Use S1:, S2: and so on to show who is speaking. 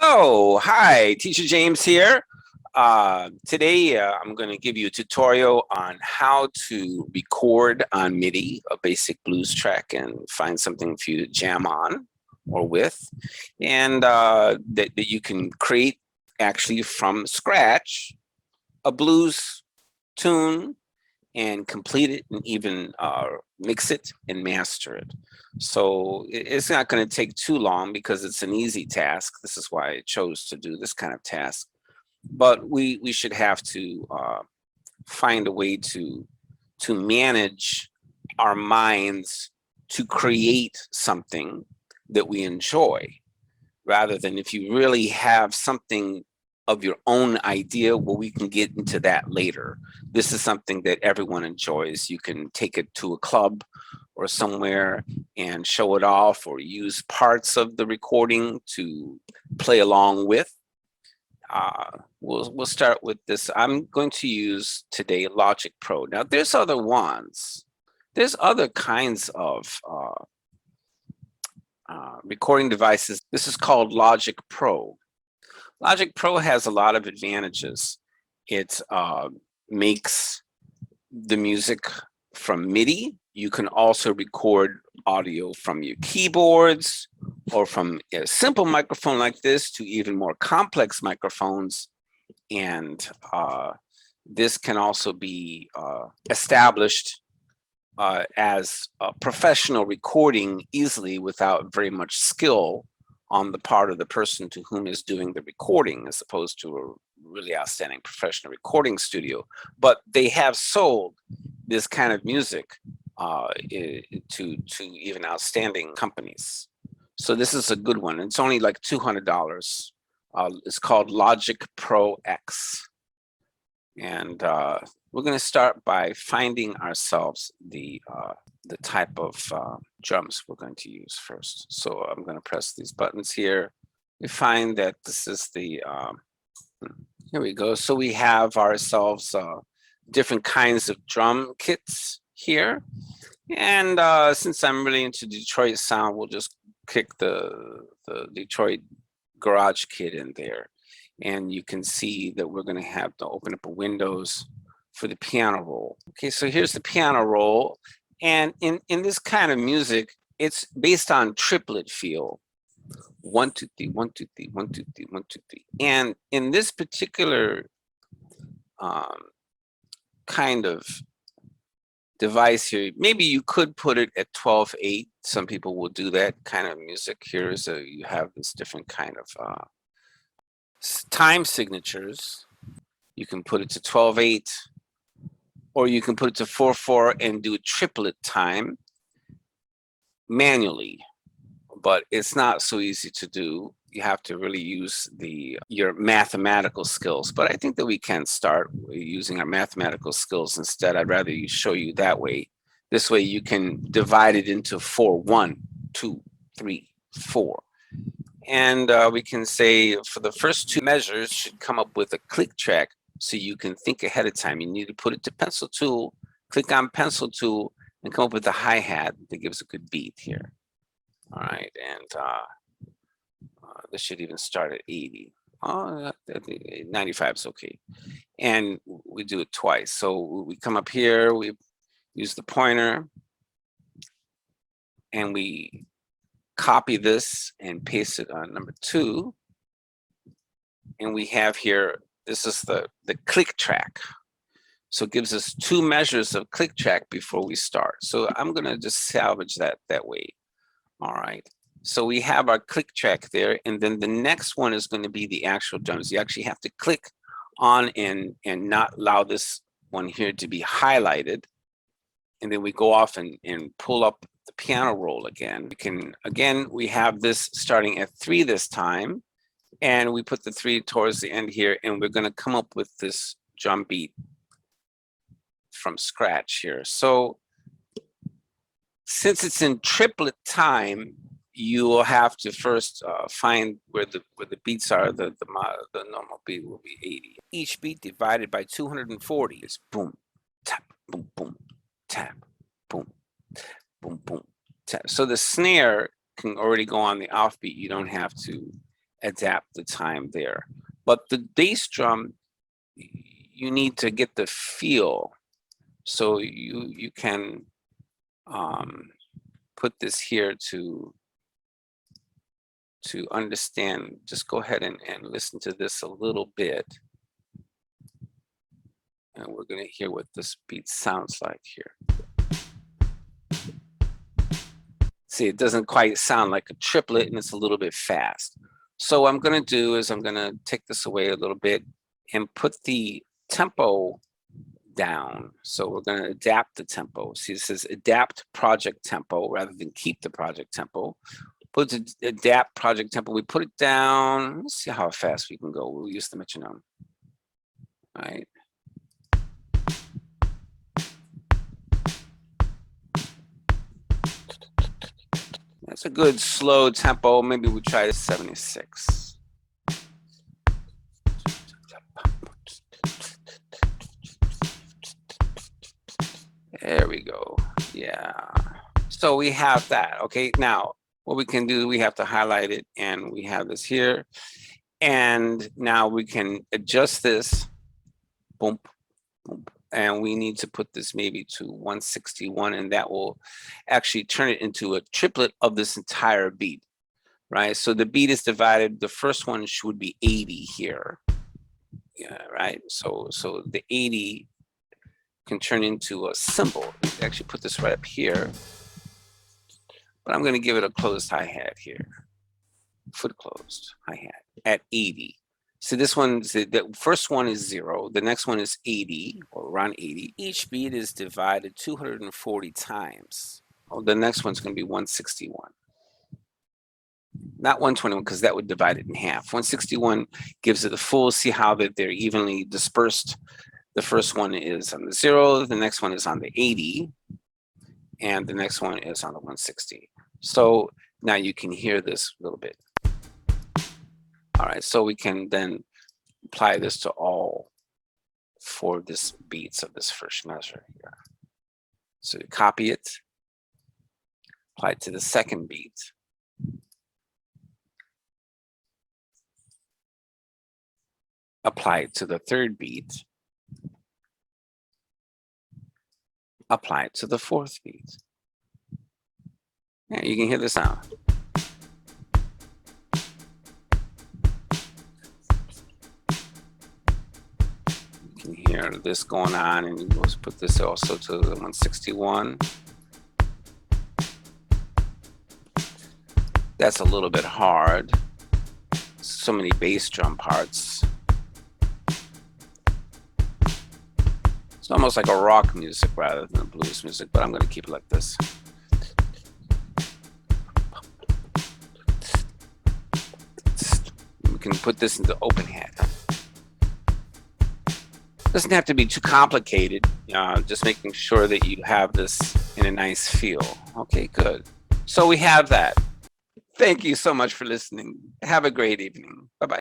S1: Oh, hi, Teacher James here. Today, I'm going to give you a tutorial on how to record on MIDI, a basic blues track, and find something for you to jam on or with, and that you can create actually from scratch a blues tune and complete it and even mix it and master it. So it's not going to take too long because it's an easy task. This is why I chose to do this kind of task. But we should have to find a way to manage our minds to create something that we enjoy, rather than if you really have something of your own idea, well, we can get into that later. This is something that everyone enjoys. You can take it to a club or somewhere and show it off, or use parts of the recording to play along with. We'll start with this. I'm going to use today Logic Pro. Now, there's other ones. There's other kinds of recording devices. This is called Logic Pro. Logic Pro has a lot of advantages. It makes the music from MIDI. You can also record audio from your keyboards or from a simple microphone like this to even more complex microphones. And this can also be established as a professional recording easily without very much skill on the part of the person to whom is doing the recording, as opposed to a really outstanding professional recording studio. But they have sold this kind of music to even outstanding companies. So this is a good one. It's only like $200. It's called Logic Pro X. And we're going to start by finding ourselves the type of drums we're going to use first. So I'm going to press these buttons here. We find that this is the, here we go. So we have ourselves different kinds of drum kits here. And since I'm really into Detroit sound, we'll just kick the Detroit garage kit in there. And you can see that we're going to have to open up a Windows for the piano roll. Okay, so here's the piano roll. And in this kind of music, it's based on triplet feel. 1, 2, 3, 1, 2, 3, 1, 2, 3, 1, 2, 3. And in this particular kind of device here, maybe you could put it at 12/8. Some people will do that kind of music. Here is you have this different kind of time signatures. You can put it to 12/8, or you can put it to 4/4 and do a triplet time manually. But it's not so easy to do. You have to really use your mathematical skills. But I think that we can start using our mathematical skills instead. I'd rather show you that way. This way you can divide it into 4, 1, 2, 3, 4. And we can say for the first two measures should come up with a click track, so you can think ahead of time. You need to put it to pencil tool, click on pencil tool, and come up with a hi-hat that gives a good beat here. All right, and this should even start at 80. 95 is okay. And we do it twice. So we come up here, we use the pointer, and we copy this and paste it on number 2. And we have here, this is the click track. So it gives us 2 measures of click track before we start. So I'm gonna just salvage that way. All right, so we have our click track there, and then the next one is going to be the actual drums. You actually have to click on and not allow this one here to be highlighted. And then we go off and pull up the piano roll again. We have this starting at 3 this time, and we put the 3 towards the end here, and we're going to come up with this drum beat from scratch here. So since it's in triplet time, you will have to first find where the beats are. The normal beat will be 80. Each beat divided by 240 is boom, tap, boom, boom, tap, boom, boom, boom, tap. So the snare can already go on the offbeat. You don't have to adapt the time there. But the bass drum, you need to get the feel. So you can put this here to understand. Just go ahead and listen to this a little bit. And we're going to hear what this beat sounds like here. See, it doesn't quite sound like a triplet, and it's a little bit fast. So what I'm going to do is I'm going to take this away a little bit and put the tempo down. So we're going to adapt the tempo. See, it says adapt project tempo rather than keep the project tempo. Put the adapt project tempo. We put it down. Let's see how fast we can go. We'll use the metronome. All right. That's a good slow tempo. Maybe we try 76. There we go. Yeah. So we have that. Okay. Now, what we can do, we have to highlight it, and we have this here. And now we can adjust this. Boom, boom. And we need to put this maybe to 161, and that will actually turn it into a triplet of this entire beat, right? So the beat is divided. The first one should be 80 here, yeah, right? So the 80 can turn into a cymbal. You can actually put this right up here, but I'm going to give it a closed hi-hat here, foot closed hi-hat at 80. So this one, the first one is 0. The next one is 80, or around 80. Each beat is divided 240 times. Oh, the next one's going to be 161. Not 121, because that would divide it in half. 161 gives it the full. See how that they're evenly dispersed. The first one is on the 0. The next one is on the 80. And the next one is on the 160. So now you can hear this a little bit. All right, so we can then apply this to all 4 beats of this first measure here. So you copy it, apply it to the second beat. Apply it to the third beat. Apply it to the fourth beat. Yeah, you can hear the sound. You can hear this going on, and let's put this also to the 161. That's a little bit hard. So many bass drum parts. It's almost like a rock music rather than a blues music, but I'm going to keep it like this. We can put this into open hat. Doesn't have to be too complicated. Just making sure that you have this in a nice feel. Okay, good. So we have that. Thank you so much for listening. Have a great evening. Bye-bye.